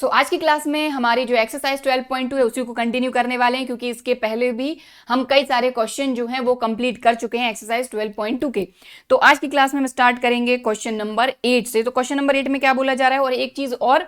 आज की क्लास में हमारी जो एक्सरसाइज 12.2 है उसी को कंटिन्यू करने वाले हैं, क्योंकि इसके पहले भी हम कई सारे क्वेश्चन जो हैं वो कंप्लीट कर चुके हैं एक्सरसाइज 12.2 के। तो आज की क्लास में हम स्टार्ट करेंगे क्वेश्चन नंबर 8 से। तो क्वेश्चन नंबर 8 में क्या बोला जा रहा है, और एक चीज और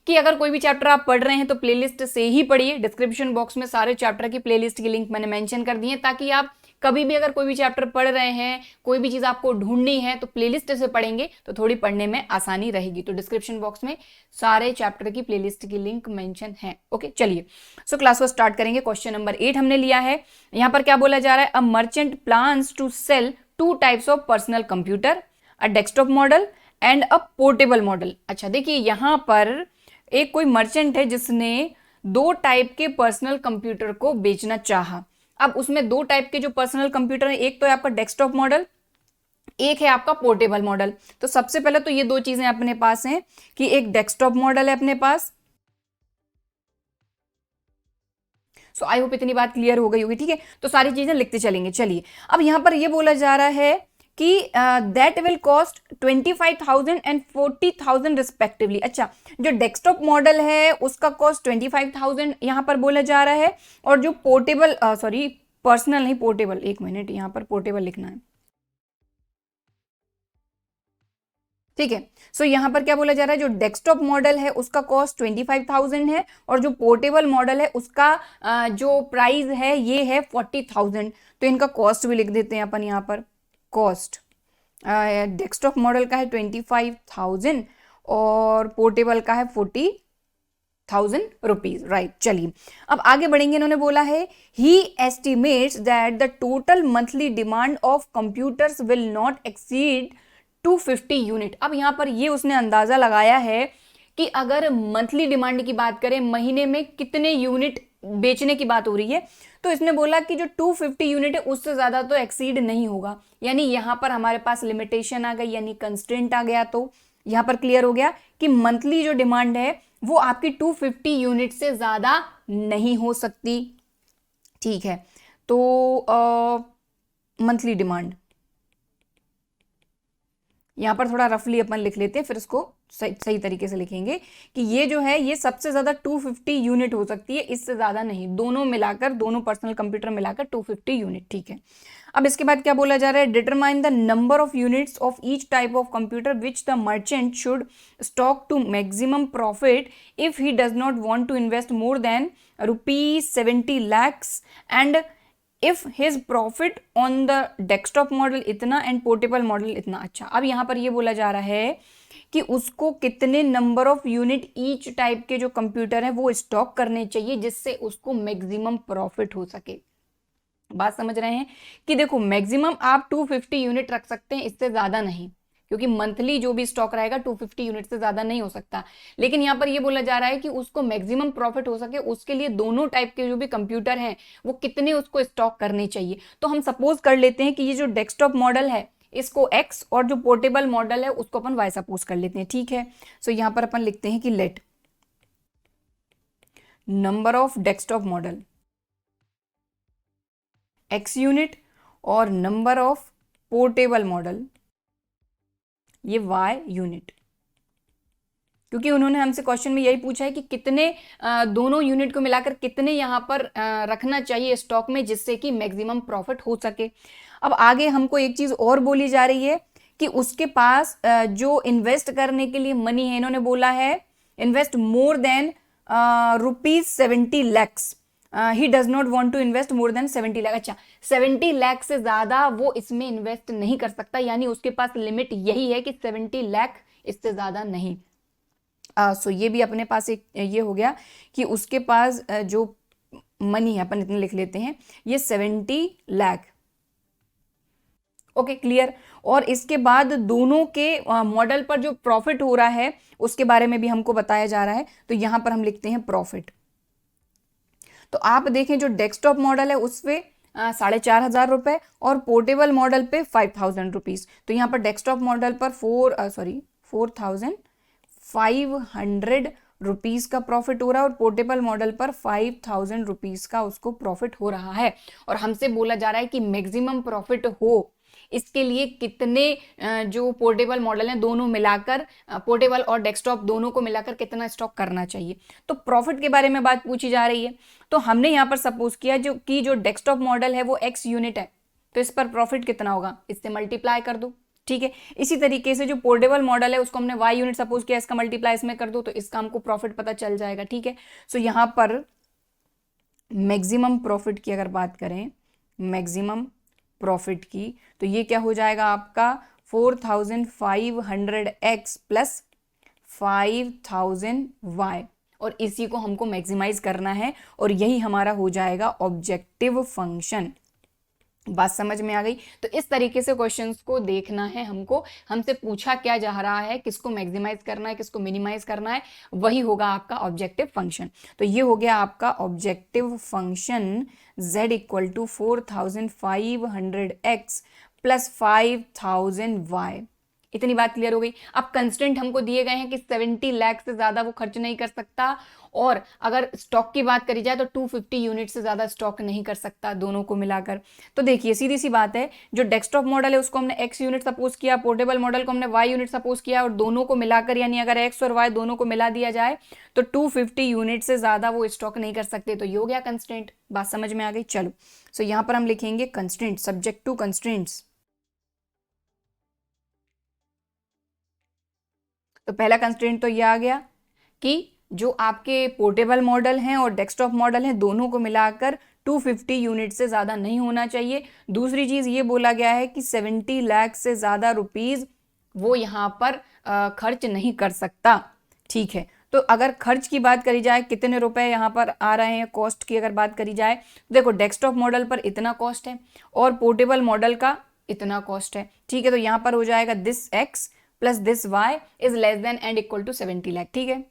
कि अगर कोई भी चैप्टर आप पढ़ रहे हैं तो प्लेलिस्ट से ही पढ़िए। डिस्क्रिप्शन बॉक्स में सारे चैप्टर की प्लेलिस्ट की लिंक मैंने मेंशन कर दी है, ताकि आप कभी भी अगर कोई भी चैप्टर पढ़ रहे हैं, कोई भी चीज आपको ढूंढनी है, तो प्लेलिस्ट से पढ़ेंगे तो थोड़ी पढ़ने में आसानी रहेगी। तो डिस्क्रिप्शन बॉक्स में सारे चैप्टर की प्लेलिस्ट की लिंक मेंशन है। ओके, चलिए क्लास को स्टार्ट करेंगे। क्वेश्चन नंबर 8 हमने लिया है। यहां पर क्या बोला जा रहा है, a merchant plans to sell 2 types of personal computer, a desktop model and a portable model. अच्छा देखिए, यहां पर एक कोई मर्चेंट है जिसने 2 टाइप के पर्सनल कंप्यूटर को बेचना चाहा। अब उसमें 2 टाइप के जो पर्सनल कंप्यूटर है, एक तो है आपका डेस्कटॉप मॉडल, एक है आपका पोर्टेबल मॉडल। तो सबसे पहले तो ये 2 चीजें अपने पास हैं कि एक डेस्कटॉप मॉडल है अपने पास। आई होप इतनी बात क्लियर हो गई होगी। ठीक है, तो सारी चीजें लिखते चलेंगे। चलिए, अब यहां पर ये बोला जा रहा है कि that will cost 25,000 and 40,000 respectively. अच्छा, जो डेस्कटॉप मॉडल है उसका कॉस्ट 25,000 यहां पर बोला जा रहा है, और जो पोर्टेबल पर्सनल नहीं पोर्टेबल, एक मिनट, यहां पर पोर्टेबल लिखना है। ठीक है, यहां पर क्या बोला जा रहा है, जो डेस्कटॉप मॉडल है उसका कॉस्ट 25,000 है, और जो पोर्टेबल मॉडल है उसका जो प्राइस है ये है 40,000। तो इनका कॉस्ट भी लिख देते हैं अपन यहां पर। कॉस्ट डेस्कटॉप मॉडल का है 25,000 और पोर्टेबल का है 40,000 रुपीज। राइट, चलिए अब आगे बढ़ेंगे। इन्होंने बोला है ही estimates that the total monthly demand of computers will not exceed 250 unit. अब यहां पर ये उसने अंदाजा लगाया है कि अगर मंथली डिमांड की बात करें, महीने में कितने यूनिट बेचने की बात हो रही है, तो इसने बोला कि जो 250 यूनिट है उससे ज्यादा तो एक्सीड नहीं होगा। यानी यहां पर हमारे पास लिमिटेशन आ गई, यानी कंस्ट्रेंट आ गया। तो यहां पर क्लियर हो गया कि मंथली जो डिमांड है वो आपकी 250 यूनिट से ज्यादा नहीं हो सकती। ठीक है, तो मंथली डिमांड यहां पर थोड़ा रफली अपन लिख लेते हैं, फिर इसको सही तरीके से लिखेंगे कि ये जो है ये सबसे ज्यादा 250 यूनिट हो सकती है, इससे ज्यादा नहीं। दोनों मिलाकर, दोनों पर्सनल कंप्यूटर मिलाकर 250 यूनिट। ठीक है, अब इसके बाद क्या बोला जा रहा है, determine the number of units of each type of computer which the merchant should stock to maximum profit if he does not want to invest more than ₹70 lakhs and if his profit on the desktop model इतना and portable model इतना। अच्छा, अब यहां पर ये बोला जा रहा है कि उसको कितने number of unit each type के जो कंप्यूटर है वो स्टॉक करने चाहिए जिससे उसको मैक्सिमम प्रॉफिट हो सके। बात समझ रहे हैं कि देखो, मैक्सिमम आप 250 यूनिट रख सकते हैं, इससे ज्यादा नहीं, क्योंकि मंथली जो भी स्टॉक रहेगा 250 यूनिट से ज्यादा नहीं हो सकता। लेकिन यहां पर ये बोला जा रहा है कि उसको मैक्सिमम प्रॉफिट हो सके उसके लिए दोनों टाइप के जो भी कंप्यूटर हैं वो कितने उसको स्टॉक करने चाहिए। तो हम सपोज कर लेते हैं कि ये जो डेस्कटॉप मॉडल है इसको X, और जो पोर्टेबल मॉडल है उसको अपन Y सपोज कर लेते हैं। ठीक है, यहां पर अपन लिखते हैं कि let number of desktop model X unit और नंबर ऑफ पोर्टेबल मॉडल ये Y यूनिट, क्योंकि उन्होंने हमसे क्वेश्चन में यही पूछा है कि कितने दोनों यूनिट को मिलाकर कितने यहां पर रखना चाहिए स्टॉक में जिससे कि मैक्सिमम प्रॉफिट हो सके। अब आगे हमको एक चीज और बोली जा रही है कि उसके पास जो इन्वेस्ट करने के लिए मनी है, इन्होंने बोला है invest more than ₹70 lakhs। He does not want to invest more than 70 lakh. अच्छा, 70 लाख से ज्यादा वो इसमें इन्वेस्ट नहीं कर सकता, यानी उसके पास लिमिट यही है कि 70 लाख, इससे ज्यादा नहीं। ये भी अपने पास एक ये हो गया कि उसके पास जो मनी है, अपन इतने लिख लेते हैं, ये 70 लाख। Okay, clear. और इसके बाद दोनों के मॉडल पर जो प्रॉफिट हो रहा है उसके बारे में भी हमको बताया जा रहा है। तो यहां पर हम लिखते हैं प्रॉफिट। तो आप देखें, जो डेस्कटॉप मॉडल है उस पे 4,500 रुपए और पोर्टेबल मॉडल पे 5,000 रुपीज। तो यहाँ पर डेस्कटॉप मॉडल पर 4,500 रुपीज का प्रॉफिट हो रहा है और पोर्टेबल मॉडल पर 5,000 रुपीज का उसको प्रॉफिट हो रहा है। और हमसे बोला जा रहा है कि मैक्सिमम प्रॉफिट हो इसके लिए कितने जो पोर्टेबल मॉडल हैं दोनों मिलाकर, पोर्टेबल और डेस्कटॉप दोनों को मिलाकर कितना स्टॉक करना चाहिए। तो प्रॉफिट के बारे में बात पूछी जा रही है, तो हमने यहाँ पर सपोज किया जो डेस्कटॉप मॉडल है वो x यूनिट है, तो इस पर प्रॉफिट कितना होगा, इससे मल्टीप्लाई कर दो। ठीक है, इसी तरीके से जो पोर्टेबल मॉडल है उसको हमने y यूनिट सपोज किया, इसका मल्टीप्लाई इसमें कर दो, तो इसका हमको प्रॉफिट पता चल जाएगा। ठीक है, सो यहाँ पर मैक्सिमम प्रॉफिट की अगर बात करें, मैक्सिमम प्रॉफिट की, तो ये क्या हो जाएगा आपका 4500x प्लस 5000y, और इसी को हमको मैक्सिमाइज करना है और यही हमारा हो जाएगा ऑब्जेक्टिव फंक्शन। बात समझ में आ गई? तो इस तरीके से क्वेश्चंस को देखना है हमको, हमसे पूछा क्या जा रहा है, किसको मैक्सिमाइज करना है, किसको मिनिमाइज करना है, वही होगा आपका ऑब्जेक्टिव फंक्शन। तो ये हो गया आपका objective function z equal to 4500x plus 5000y। इतनी बात क्लियर हो गई। अब कंस्टेंट हमको दिए गए हैं कि 70 लाख से ज्यादा वो खर्च नहीं कर सकता, और अगर स्टॉक की बात करी जाए तो 250 यूनिट से ज्यादा स्टॉक नहीं कर सकता दोनों को मिलाकर। तो देखिए सीधी सी बात है, जो डेस्कटॉप मॉडल है उसको हमने x यूनिट सपोज किया, पोर्टेबल मॉडल को हमने y यूनिट सपोज किया, और दोनों को मिलाकर यानी अगर x और y दोनों को मिला दिया जाए तो 250 यूनिट से ज्यादा वो स्टॉक नहीं कर सकते। तो ये हो गया कंस्टेंट। बात समझ में आ गई? चलो, सो यहां पर हम लिखेंगे कंस्टेंट, सब्जेक्ट टू कंस्टेंट्स। तो पहला कंस्ट्रेंट तो ये आ गया कि जो आपके पोर्टेबल मॉडल हैं और डेस्कटॉप मॉडल हैं दोनों को मिलाकर 250 यूनिट से ज़्यादा नहीं होना चाहिए। दूसरी चीज़ ये बोला गया है कि 70 लाख से ज़्यादा रुपीज़ वो यहाँ पर खर्च नहीं कर सकता। ठीक है, तो अगर खर्च की बात करी जाए कितने रुपए यहाँ पर आ रहे हैं, कॉस्ट की अगर बात करी जाए, देखो डेस्कटॉप मॉडल पर इतना कॉस्ट है और पोर्टेबल मॉडल का इतना कॉस्ट है। ठीक है, तो यहाँ पर हो जाएगा this x plus this y is less than and equal to 70 lakh. ठीक है,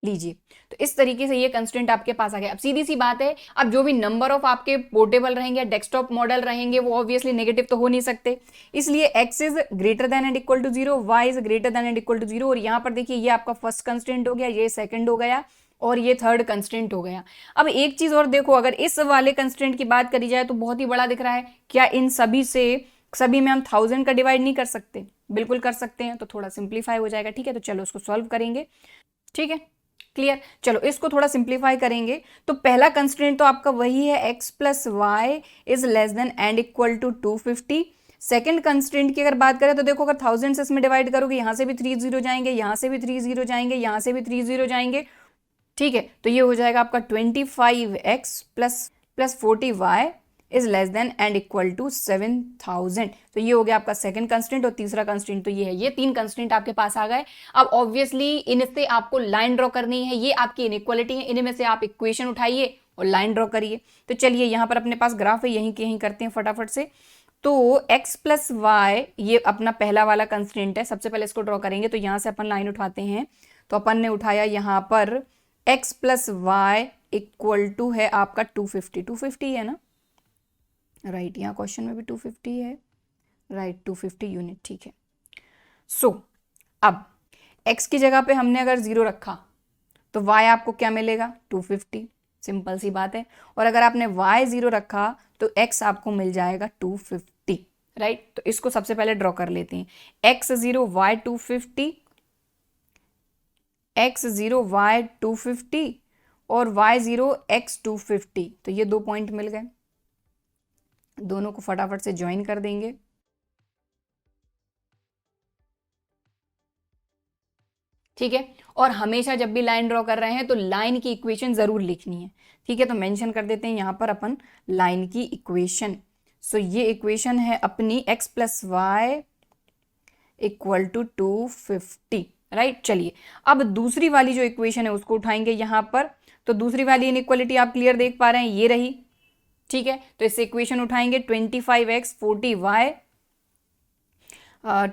लीजिए, तो इस तरीके से ये कंस्टेंट आपके पास आ गया। अब सीधी सी बात है, अब जो भी नंबर ऑफ आपके पोर्टेबल रहेंगे, डेस्कटॉप मॉडल रहेंगे, वो ऑब्वियसली नेगेटिव तो हो नहीं सकते, इसलिए x is greater than and equal to 0, y is greater than and equal to 0, और यहाँ पर देखिए ये आपका फर्स्ट कंस्टेंट हो गया, ये सेकंड हो गया और ये थर्ड कंस्टेंट हो गया। अब एक चीज और देखो, अगर इस वाले कंस्टेंट की बात करी जाए तो बहुत ही बड़ा दिख रहा है, क्या इन सभी में हम 1000 का डिवाइड नहीं कर सकते? बिल्कुल कर सकते हैं, तो थोड़ा सिंप्लीफाई हो जाएगा। ठीक है, तो चलो उसको सॉल्व करेंगे। ठीक है, क्लियर? चलो इसको थोड़ा सिंप्लीफाई करेंगे, तो पहला कंस्ट्रेंट तो आपका वही है x plus y is less than and equal to 250। Second constraint की अगर बात करें तो देखो, अगर 1000 से इसमें डिवाइड करोगे, यहाँ से भी 3 जीरो जाएंगे, यहाँ से भी 3 जीरो जाएंगे, यहाँ से भी 3 जीरो जाएंगे। ठीक है, तो ये हो जाएगा आपका 25x plus 40y is less than and equal to 7000। तो ये हो गया आपका सेकंड कंस्टेंट, और तीसरा कंस्टेंट तो ये है। ये 3 कंस्टेंट आपके पास आ गए। अब ऑब्वियसली इनसे आपको लाइन ड्रॉ करनी है, ये आपकी इनइक्वालिटी है, इनमें से आप इक्वेशन उठाइए और लाइन ड्रॉ करिए। तो चलिए यहाँ पर अपने पास ग्राफ है, यहीं के यहीं करते हैं फटाफट से। तो x प्लस वाई ये अपना पहला वाला कंस्टेंट है, सबसे पहले इसको ड्रॉ करेंगे, तो यहाँ से अपन लाइन उठाते हैं। तो अपन ने उठाया यहाँ पर x plus y equal to है आपका 250 है ना, राइट, यहाँ क्वेश्चन में भी 250 है, राइट, 250 यूनिट। ठीक है, सो अब x की जगह पे हमने अगर 0 रखा तो y आपको क्या मिलेगा? 250, सिंपल सी बात है। और अगर आपने y 0 रखा तो x आपको मिल जाएगा 250, राइट। तो इसको सबसे पहले ड्रॉ कर लेते हैं, x 0 y 250, x 0 y 250 और y 0 x 250। तो ये 2 पॉइंट मिल गए, दोनों को फटाफट से ज्वाइन कर देंगे। ठीक है, और हमेशा जब भी लाइन ड्रॉ कर रहे हैं तो लाइन की इक्वेशन जरूर लिखनी है। ठीक है, तो मेंशन कर देते हैं यहाँ पर अपन लाइन की इक्वेशन। सो ये इक्वेशन है अपनी x plus y equal to 250, right. चलिए अब दूसरी वाली जो इक्वेशन है उसको उठाएंगे यहाँ पर। तो दूसरी वाली इनइक्वालिटी आप क्लियर देख पा रहे हैं, ये रही। ठीक है, तो इससे इक्वेशन उठाएंगे 25x 40y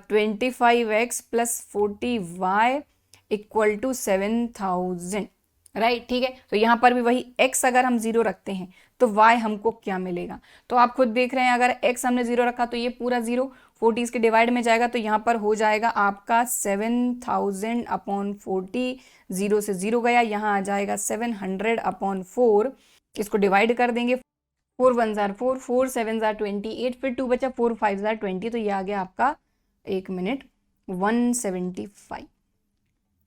25x plus 40y equal to 7000, right. ठीक है, तो यहाँ पर भी वही x अगर हम 0 रखते हैं तो y हमको क्या मिलेगा, तो आप खुद देख रहे हैं अगर x हमने 0 रखा तो ये पूरा 0, 40 इसके डिवाइड में जाएगा तो यहाँ पर हो जाएगा आपका 7000 अपॉन 40, 0 से 0 गया, यहाँ आ जाएगा 700 अपॉन 4, इसको डिवाइड कर देंगे, 4 1 जार 4, 4 7 जार 28, फिर 2 बचा, 4 5 जार 20, तो ये आ गया आपका 1 मिनट 175।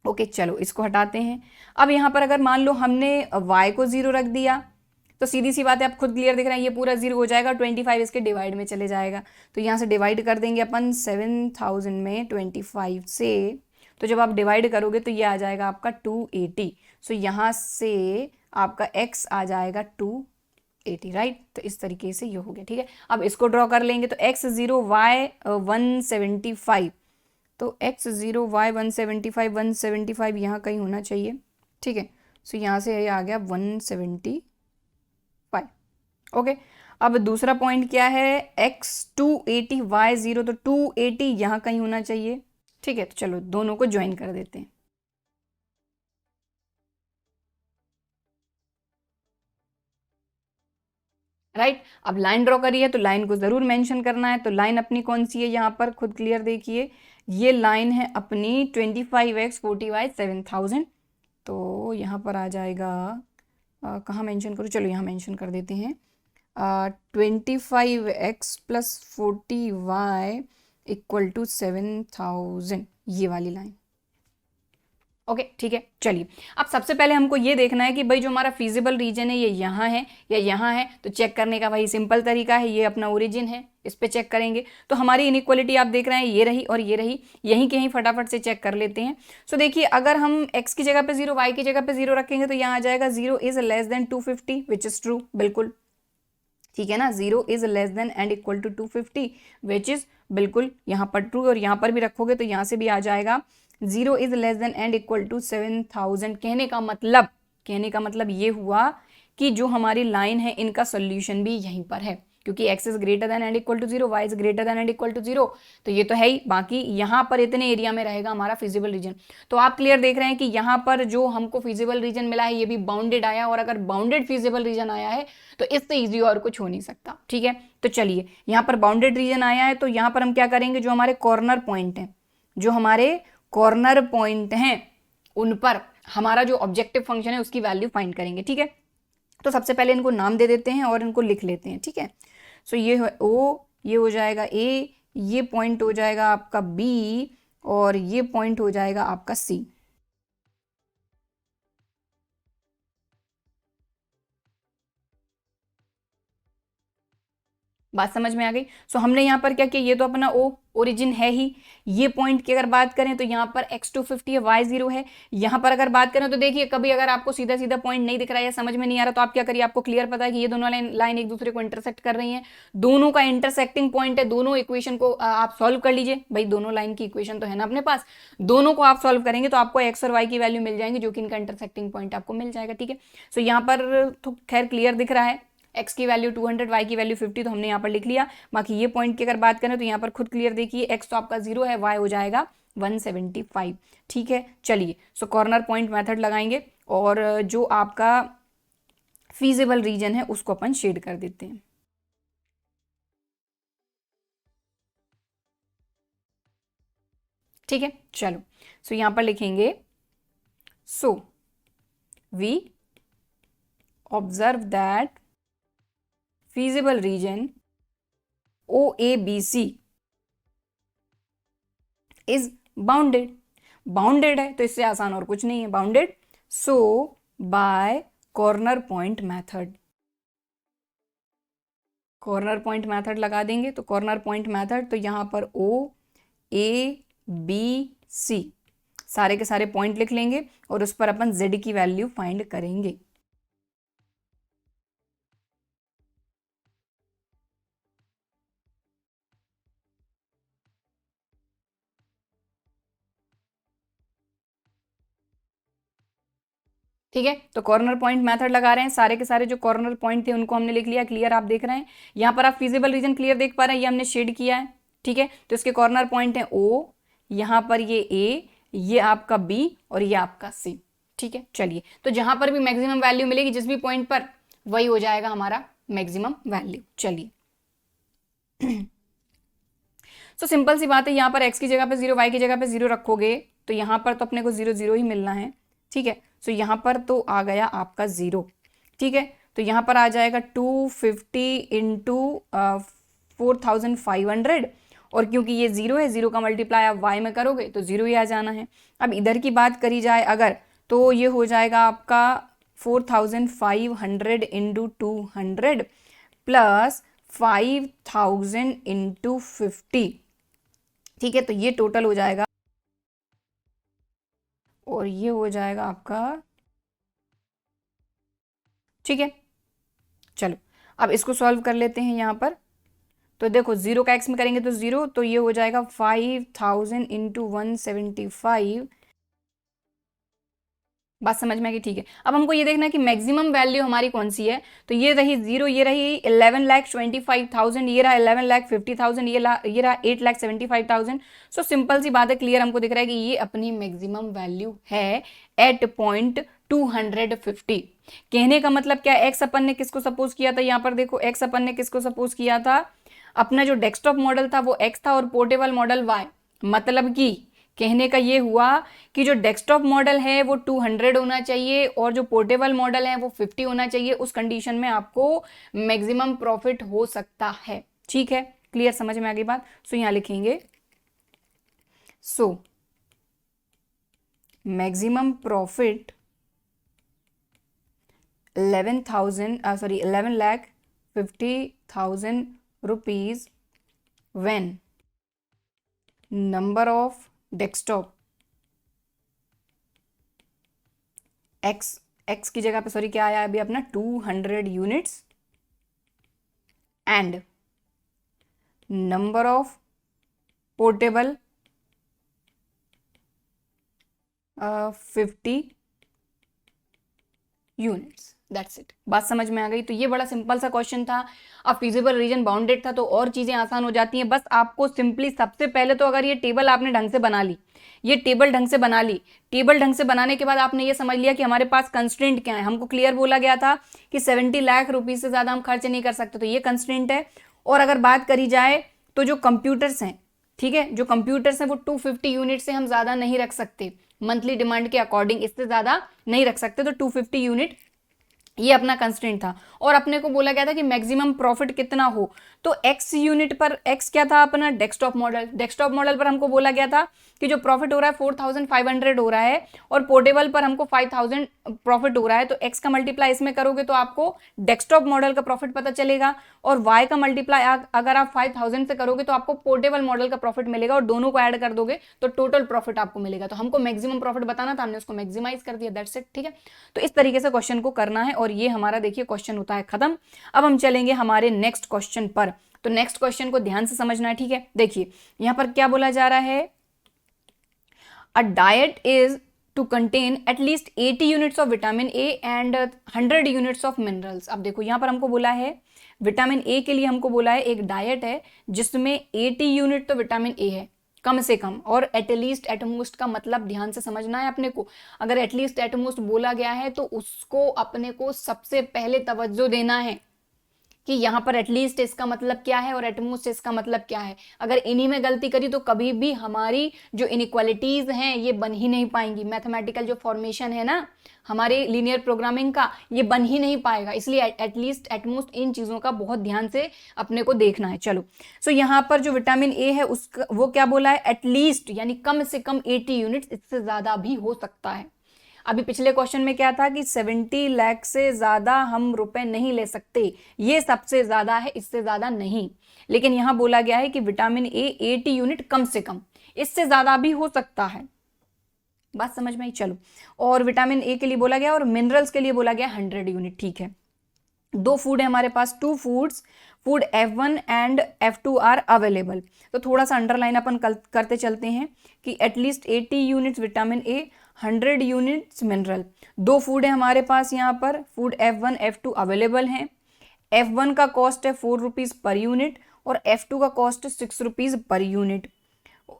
ओके चलो इसको हटाते हैं। अब यहाँ पर अगर मान लो हमने y को 0 रख दिया तो सीधी सी बात है, आप खुद क्लियर दिख रहे हैं, ये पूरा 0 हो जाएगा, 25 इसके डिवाइड में चले जाएगा, तो यहाँ से डिवाइड कर देंगे अपन 7000 में 25 से, तो जब आप डिवाइड करोगे तो ये आ जाएगा आपका 280, सो यहाँ से आपका x आ जाएगा 280, राइट। तो इस तरीके से ये हो गया, ठीक है। अब इसको ड्रॉ कर लेंगे तो x0 y 175, तो x0 y 175 यहाँ कहीं होना चाहिए, ठीक है। सो यहाँ से ये आ गया 175। ओके अब दूसरा पॉइंट क्या है, x 280 y 0, तो 280 यहाँ कहीं होना चाहिए, ठीक है। तो चलो दोनों को ज्वाइन कर देते हैं। राइट अब लाइन ड्रॉ करी है तो लाइन को जरूर मेंशन करना है, तो लाइन अपनी कौन सी है, यहाँ पर खुद क्लियर देखिए, ये लाइन है अपनी 25x 40y 7000, तो यहाँ पर आ जाएगा कहाँ मेंशन करूँ, चलो यहाँ मेंशन कर देते हैं 25x plus 40y equal to 7000, ये वाली लाइन। ओके ठीक है चलिए, अब सबसे पहले हमको ये देखना है कि भाई जो हमारा फिजिबल रीजन है ये यहाँ है या यहाँ है, तो चेक करने का वही सिंपल तरीका है, ये अपना ओरिजिन है, इस पे चेक करेंगे। तो हमारी इनइक्वालिटी आप देख रहे हैं ये रही और ये रही, यहीं के यहीं फटाफट से चेक कर लेते हैं। सो देखिए अगर हम x की जगह पे 0 y की जगह पे 0 रखेंगे तो यहाँ आ जाएगा 0 is less than 250 which is true, बिल्कुल ठीक है ना, 0 is less than and equal to 250 which is बिल्कुल यहाँ पर ट्रू, और यहाँ पर भी रखोगे तो यहाँ से भी आ जाएगा 0 is less than and equal to 7000। कहने का मतलब ये हुआ कि जो हमारी लाइन है इनका सोल्यूशन भी यहीं पर है, क्योंकि x is greater than and equal to 0, y is greater than and equal to 0, तो ये तो है ही, बाकी यहाँ पर इतने एरिया में रहेगा हमारा फिजिबल रीजन। तो आप क्लियर देख रहे हैं कि यहाँ पर जो हमको फिजिबल रीजन मिला है ये भी बाउंडेड आया, और अगर बाउंडेड फिजिबल रीजन आया है तो इससे ईजी और कुछ हो नहीं सकता, ठीक है। तो चलिए यहाँ पर बाउंडेड रीजन आया है तो यहाँ पर हम क्या करेंगे, जो हमारे कॉर्नर पॉइंट हैं, जो हमारे कॉर्नर पॉइंट हैं उन पर हमारा जो ऑब्जेक्टिव फंक्शन है उसकी वैल्यू फाइंड करेंगे, ठीक है। तो सबसे पहले इनको नाम दे देते हैं और इनको लिख लेते हैं, ठीक है। सो ये O, ये हो जाएगा A, ये पॉइंट हो जाएगा आपका B, और ये पॉइंट हो जाएगा आपका C। बात समझ में आ गई। सो हमने यहाँ पर क्या किया, ये तो अपना O ओरिजिन है ही, ये पॉइंट की अगर बात करें तो यहाँ पर x 250 है, y 0 है। यहाँ पर अगर बात करें तो देखिए कभी अगर आपको सीधा सीधा पॉइंट नहीं दिख रहा है या समझ में नहीं आ रहा तो आप क्या करिए, आपको क्लियर पता है कि ये दोनों लाइन एक दूसरे को इंटरसेक्ट कर रही हैं, दोनों का इंटरसेक्टिंग पॉइंट है, दोनों इक्वेशन को आप सॉल्व कर लीजिए। भाई दोनों लाइन की इक्वेशन तो है ना अपने पास, दोनों को आप सॉल्व करेंगे तो आपको x और y की वैल्यू मिल जाएंगी, जो कि इनका इंटरसेक्टिंग पॉइंट आपको मिल जाएगा, ठीक है। सो यहाँ पर तो खैर क्लियर दिख रहा है, x की वैल्यू 200, y की वैल्यू 50, तो हमने यहाँ पर लिख लिया। बाकी ये पॉइंट की अगर बात करें तो यहाँ पर खुद क्लियर देखिए, x तो आपका 0 है, y हो जाएगा 175, ठीक है। चलिए सो कॉर्नर पॉइंट मेथड लगाएंगे और जो आपका फीजिबल रीजन है उसको अपन शेड कर देते हैं। ठीक है चलो, सो यहाँ पर लिखेंगे, so we observe that feasible region OABC is bounded, bounded है तो इससे आसान और कुछ नहीं है, bounded. So by corner point method, corner point method लगा देंगे। तो कॉर्नर पॉइंट मेथड, तो यहाँ पर OABC सारे के सारे पॉइंट लिख लेंगे और उस पर अपन z की वैल्यू फाइंड करेंगे। ठीक है, तो कॉर्नर पॉइंट मेथड लगा रहे हैं, सारे के सारे जो कॉर्नर पॉइंट थे उनको हमने लिख लिया, क्लियर आप देख रहे हैं। यहाँ पर आप फिजिबल रीजन क्लियर देख पा रहे हैं, ये हमने शेड किया है, ठीक है। तो इसके कॉर्नर पॉइंट है O, यहाँ पर ये A, ये आपका B और ये आपका C, ठीक है। चलिए तो जहां पर भी मैक्सिमम वैल्यू मिलेगी, जिस भी पॉइंट पर वही हो जाएगा हमारा मैक्सिमम वैल्यू। चलिए सो सिंपल सी बात है, यहाँ पर x की जगह पे 0, y की जगह पे 0 रखोगे तो यहाँ पर तो अपने को 0 0 ही मिलना है, ठीक है। सो यहाँ पर तो आ गया आपका 0, ठीक है। तो यहाँ पर आ जाएगा 250 इंटू 4500, और क्योंकि ये 0 है, 0 का मल्टीप्लाई आप y में करोगे तो 0 ही आ जाना है। अब इधर की बात करी जाए अगर, तो ये हो जाएगा आपका 4500 इंटू 200 प्लस 5000 इंटू 50, ठीक है। तो ये टोटल हो जाएगा और ये हो जाएगा आपका, ठीक है। चलो अब इसको सॉल्व कर लेते हैं यहाँ पर। तो देखो 0 का x में करेंगे तो 0, तो ये हो जाएगा 5000 इंटू 175। बात समझ में आ गई, ठीक है। अब हमको ये देखना है कि मैक्सिमम वैल्यू हमारी कौन सी है। तो ये रही 0, ये रही 11,25,000, ये रहा 11,50,000, ये रहा 8,75,000। सो सिंपल सी बात है, क्लियर हमको दिख रहा है कि ये अपनी मैक्सिमम वैल्यू है एट पॉइंट 250। कहने का मतलब क्या है, एक्स अपन ने किसको सपोज किया था, यहाँ पर देखो एक्स अपन ने किसको सपोज किया था, अपना जो डेस्कटॉप मॉडल था वो एक्स था और पोर्टेबल मॉडल वाई। मतलब कि कहने का ये हुआ कि जो डेस्कटॉप मॉडल है वो 200 होना चाहिए और जो पोर्टेबल मॉडल है वो 50 होना चाहिए। उस कंडीशन में आपको मैक्सिमम प्रॉफिट हो सकता है, ठीक है। क्लियर, समझ में आ गई बात। सो यहां लिखेंगे, so maximum profit 11,50,000 rupees when number of desktop x की जगह पे सॉरी क्या आया अभी अपना 200 units and number of portable 50 units. That's it. बात समझ में आ गई। तो ये बड़ा सिंपल सा क्वेश्चन था। अब फिजिबल रीजन बाउंडेड था तो और चीजें आसान हो जाती हैं। बस आपको सिंपली सबसे पहले तो अगर ये टेबल आपने ढंग से बना ली, ये टेबल ढंग से बना ली, टेबल ढंग से बनाने के बाद आपने ये समझ लिया कि हमारे पास कंस्ट्रेंट क्या है। हमको क्लियर बोला गया था कि 70 लाख रुपीज से ज्यादा हम खर्च नहीं कर सकते, तो ये कंस्ट्रेंट है। और अगर बात करी जाए तो जो कंप्यूटर्स हैं, ठीक है, जो कंप्यूटर्स हैं वो 250 यूनिट से हम ज्यादा नहीं रख सकते, मंथली डिमांड के अकॉर्डिंग इससे ज्यादा नहीं रख सकते। तो 250 यूनिट ये अपना कंस्ट्रेंट था। और अपने को बोला गया था कि मैक्सिमम प्रॉफिट कितना हो, तो x यूनिट पर, x क्या था अपना डेस्कटॉप मॉडल, डेस्कटॉप मॉडल पर हमको बोला गया था कि जो प्रॉफिट हो रहा है 4,500 हो रहा है और पोर्टेबल पर हमको 5,000 प्रॉफिट हो रहा है। तो x का मल्टीप्लाई इसमें करोगे तो आपको डेस्कटॉप मॉडल का प्रॉफिट पता चलेगा, और y का मल्टीप्लाई अगर आप 5,000 से करोगे तो आपको पोर्टेबल मॉडल का प्रॉफिट मिलेगा, और दोनों को ऐड कर दोगे तो टोटल प्रॉफिट आपको मिलेगा। तो हमको मैक्सिमम प्रॉफिट बताना था, हमने उसको मैक्सिमाइज कर दिया, दैट्स इट, ठीक है। तो इस तरीके से क्वेश्चन को करना है और ये हमारा देखिए क्वेश्चन होता है खत्म। अब हम चलेंगे हमारे नेक्स्ट क्वेश्चन पर। तो नेक्स्ट क्वेश्चन को ध्यान से समझना है, ठीक है। देखिए यहां पर क्या बोला जा रहा है, a diet is to contain at least 80 units of vitamin A and 100 units of minerals. अब देखो यहां पर हमको बोला है विटामिन ए के लिए, हमको बोला है एक डाइट है जिसमें 80 यूनिट तो विटामिन ए है कम से कम, और एटलीस्ट एटमोस्ट का मतलब ध्यान से समझना है अपने को। अगर एटलीस्ट एटमोस्ट बोला गया है तो उसको अपने को सबसे पहले तवज्जो देना है कि यहाँ पर एटलीस्ट इसका मतलब क्या है और एटमोस्ट इसका मतलब क्या है। अगर इन्हीं में गलती करी तो कभी भी हमारी जो इनइक्वालिटीज हैं ये बन ही नहीं पाएंगी। मैथमेटिकल जो फॉर्मेशन है ना हमारे लीनियर प्रोग्रामिंग का, ये बन ही नहीं पाएगा। इसलिए एटलीस्ट एटमोस्ट इन चीजों का बहुत ध्यान से अपने को देखना है। चलो सो यहाँ पर जो विटामिन ए है उसका वो क्या बोला है, एटलीस्ट यानी कम से कम 80 यूनिट्स, इससे ज्यादा भी हो सकता है। अभी पिछले क्वेश्चन में क्या था कि 70 लाख से ज्यादा हम रुपए नहीं ले सकते, ये सबसे ज्यादा है, इससे ज्यादा नहीं। लेकिन यहां बोला गया है कि विटामिन ए 80 यूनिट कम से कम, इससे ज्यादा भी हो सकता है। बात समझ में आई। चलो, और विटामिन ए के लिए बोला गया और मिनरल्स के लिए बोला गया 100 यूनिट, ठीक है। दो फूड है हमारे पास, two foods, food F1 and F2 are available. तो थोड़ा सा अंडरलाइन अपन करते चलते हैं कि at least 80 units vitamin A, 100 units mineral. दो फूड है हमारे पास यहाँ पर, फूड F1 F2 अवेलेबल हैं। F1 का कॉस्ट है 4 रुपीज़ पर यूनिट और F2 का कॉस्ट है 6 rupees per unit.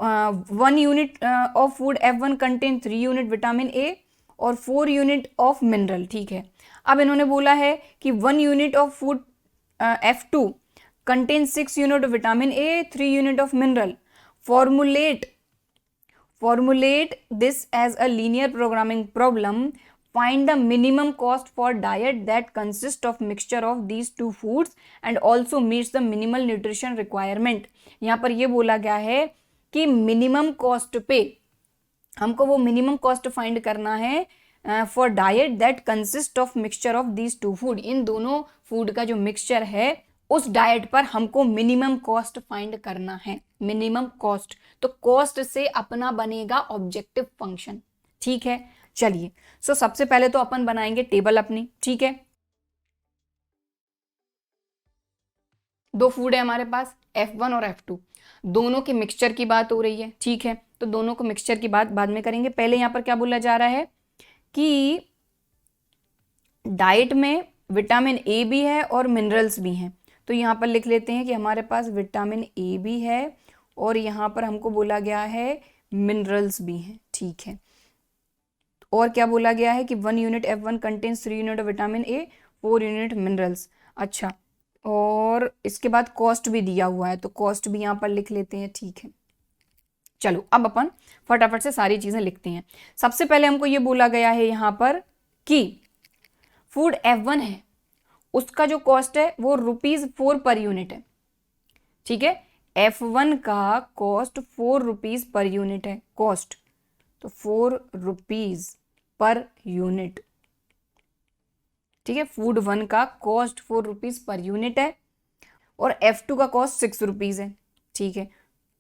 1 unit of food F1 contain 3 unit vitamin A और 4 यूनिट ऑफ मिनरल, ठीक है। अब इन्होंने बोला है कि 1 unit of food F2 contains 6 unit of vitamin A, 3 unit of mineral. Formulate this as a linear programming problem. Find the minimum cost for diet that consists of mixture of these two foods and also meets the minimal nutrition requirement. यहाँ पर ये बोला गया है कि minimum cost पे हमको वो मिनिमम कॉस्ट फाइंड करना है for diet that consist of mixture of these two food. इन दोनों फूड का जो मिक्सचर है उस डाइट पर हमको मिनिमम कॉस्ट फाइंड करना है। मिनिमम कॉस्ट, तो कॉस्ट से अपना बनेगा ऑब्जेक्टिव फंक्शन, ठीक है। चलिए, सो सबसे पहले तो अपन बनाएंगे टेबल अपनी, ठीक है। दो फूड है हमारे पास F1 और F2, दोनों के मिक्सचर की बात हो रही है, ठीक है। तो दोनों को मिक्सचर की बात बाद में करेंगे। पहले यहाँ पर क्या बोला जा रहा है कि डाइट में विटामिन ए भी है और मिनरल्स भी हैं। तो यहाँ पर लिख लेते हैं कि हमारे पास विटामिन ए भी है और यहाँ पर हमको बोला गया है मिनरल्स भी हैं, ठीक है। और क्या बोला गया है कि 1 unit F1 contains 3 unit of vitamin A, 4 unit minerals. अच्छा, और इसके बाद कॉस्ट भी दिया हुआ है, तो कॉस्ट भी यहाँ पर लिख लेते हैं, ठीक है। चलो, अब अपन फटाफट से सारी चीजें लिखते हैं। सबसे पहले हमको ये बोला गया है यहाँ पर कि फूड F1 है, उसका जो कॉस्ट है वो ₹4 पर यूनिट है, ठीक है। F1 का कॉस्ट 4 रुपीज पर यूनिट है, कॉस्ट तो 4 रुपीज पर यूनिट, ठीक है। फूड 1 का कॉस्ट 4 रुपीज पर यूनिट है और F2 का कॉस्ट 6 रुपीज है, ठीक है।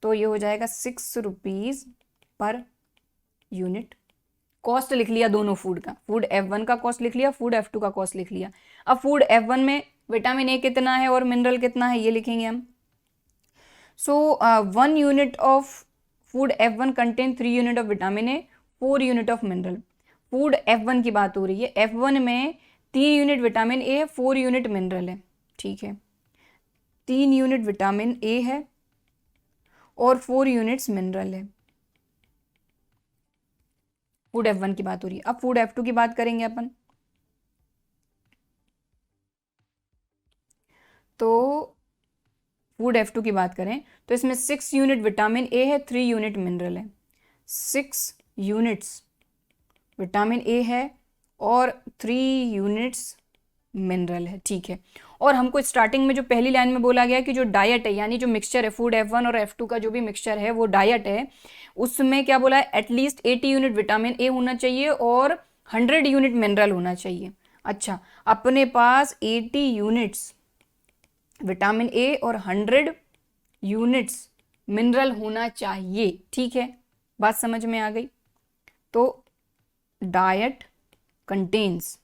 तो ये हो जाएगा 6 रुपीज पर यूनिट। कॉस्ट लिख लिया दोनों फूड का, फूड F1 का कॉस्ट लिख लिया, फूड F2 का कॉस्ट लिख लिया। अब फूड F1 में विटामिन ए कितना है और मिनरल कितना है ये लिखेंगे हम। सो 1 unit of food F1 contain 3 unit of vitamin A, 4 unit of mineral. Food F1 की बात हो रही है, F1 में 3 यूनिट विटामिन ए है, 4 यूनिट मिनरल है, ठीक है। 3 यूनिट विटामिन ए है और 4 यूनिट्स मिनरल है। फूड F1 की बात हो रही है। अब फूड F2 की बात करेंगे अपन। तो फूड F2 की बात करें तो इसमें 6 यूनिट विटामिन ए है, 3 यूनिट मिनरल है। 6 यूनिट्स विटामिन ए है और 3 यूनिट्स मिनरल है, ठीक है। और हमको स्टार्टिंग में जो पहली लाइन में बोला गया कि जो डाइट है यानी जो मिक्सचर है फूड F1 और F2 का जो भी मिक्सचर है वो डाइट है, उसमें क्या बोला है एटलीस्ट 80 यूनिट विटामिन ए होना चाहिए और 100 यूनिट मिनरल होना चाहिए। अच्छा, अपने पास 80 यूनिट्स विटामिन ए और 100 यूनिट्स मिनरल होना चाहिए, ठीक है। बात समझ में आ गई। तो डाइट कंटेन्स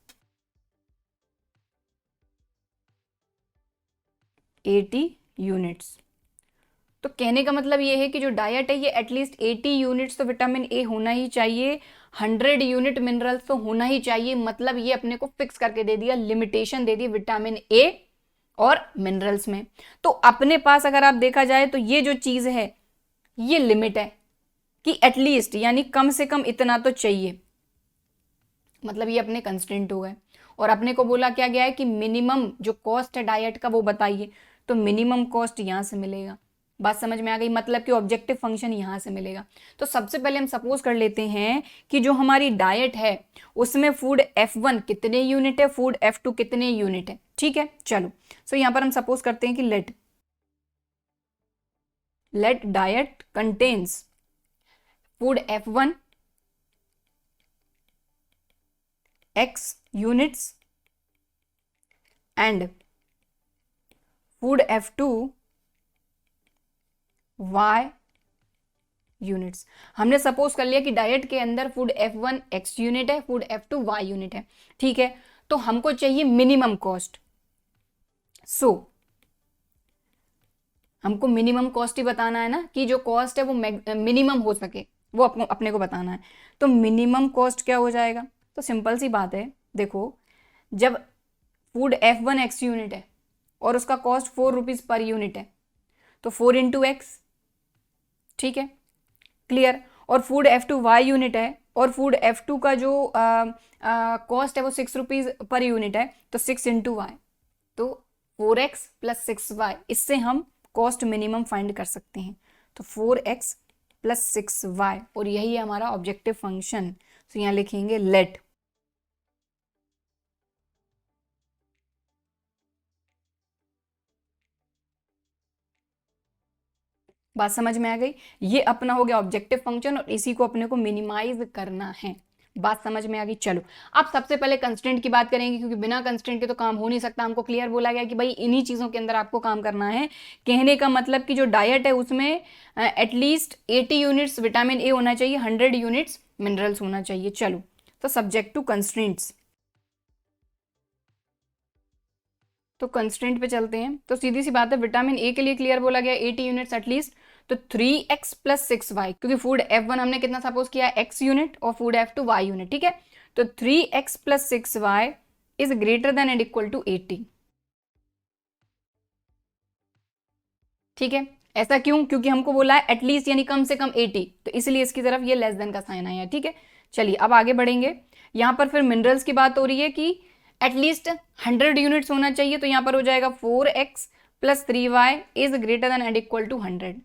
80 यूनिट्स। तो कहने का मतलब ये है कि जो डाइट है ये एटलीस्ट 80 यूनिट्स तो विटामिन ए होना ही चाहिए, 100 यूनिट मिनरल्स तो होना ही चाहिए। मतलब ये अपने को फिक्स करके दे दिया, limitation they the vitamin A और मिनरल्स में। तो अपने पास अगर आप देखा जाए तो ये जो चीज है ये लिमिट है कि एटलीस्ट यानी कम से कम इतना तो चाहिए, मतलब ये अपने कंस्टेंट हो गए। और अपने को बोला क्या गया है कि मिनिमम जो कॉस्ट है डाइट का वो बताइए, तो मिनिमम कॉस्ट यहां से मिलेगा। बात समझ में आ गई, मतलब कि ऑब्जेक्टिव फंक्शन यहां से मिलेगा। तो सबसे पहले हम सपोज कर लेते हैं कि जो हमारी डाइट है उसमें फूड F1 कितने यूनिट है, फूड F2 कितने यूनिट है, ठीक है। चलो, सो यहां पर हम सपोज करते हैं कि let diet contains food F1 X units and food F2 Y units. हमने सपोज कर लिया कि डाइट के अंदर फूड F1 X यूनिट है, फूड F2 Y यूनिट है, ठीक है। तो हमको चाहिए मिनिमम कॉस्ट। सो हमको मिनिमम कॉस्ट ही बताना है ना, कि जो कॉस्ट है वो मिनिमम हो सके, वो अपने को बताना है। तो मिनिमम कॉस्ट क्या हो जाएगा, तो सिंपल सी बात है, देखो जब फूड F1 X यूनिट है और उसका कॉस्ट 4 रुपीज पर यूनिट है तो 4 इंटू एक्स, ठीक है, क्लियर। और फूड F2 वाई यूनिट है, और फूड F2 का जो कॉस्ट है वो 6 रुपीज़ पर यूनिट है, तो 6 इंटू वाई, तो 4x प्लस 6y, इससे हम कॉस्ट मिनिमम फाइंड कर सकते हैं। तो 4x प्लस 6y, और यही है हमारा ऑब्जेक्टिव फंक्शन। तो यहाँ लिखेंगे लेट, बात समझ में आ गई? ये अपना हो गया ऑब्जेक्टिव फंक्शन, और इसी को अपने को मिनिमाइज करना है। बात समझ में आ गई? चलो अब सबसे पहले कंस्ट्रेंट की बात करेंगे, क्योंकि बिना कंस्ट्रेंट के तो काम हो नहीं सकता। हमको क्लियर बोला गया कि भाई इन्हीं चीज़ों के अंदर आपको काम करना है। कहने का मतलब कि जो डाइट है उसमें एटलीस्ट 80 यूनिट्स विटामिन ए होना चाहिए, 100 यूनिट्स मिनरल्स होना चाहिए। चलो तो सब्जेक्ट टू कंस्ट्रेंट्स, तो कंस्ट्रेंट पे चलते हैं। तो सीधी सी बात है, विटामिन ए के लिए क्लियर बोला गया 80 यूनिट्स एटलीस्ट, तो 3x प्लस 6y, क्योंकि फूड F1 हमने कितना सपोज किया है, x यूनिट, और फूड F2 y यूनिट, ठीक है। तो 3x plus 6y is greater than and equal to 80, ठीक है। ऐसा क्यों? क्योंकि हमको बोला है एटलीस्ट यानी कम से कम 80, तो इसलिए इसकी तरफ ये लेस देन का साइन आया, ठीक है। चलिए अब आगे बढ़ेंगे। यहाँ पर फिर मिनरल्स की बात हो रही है कि एटलीस्ट 100 यूनिट्स होना चाहिए, तो यहाँ पर हो जाएगा 4x plus 3y is greater than and equal to 100,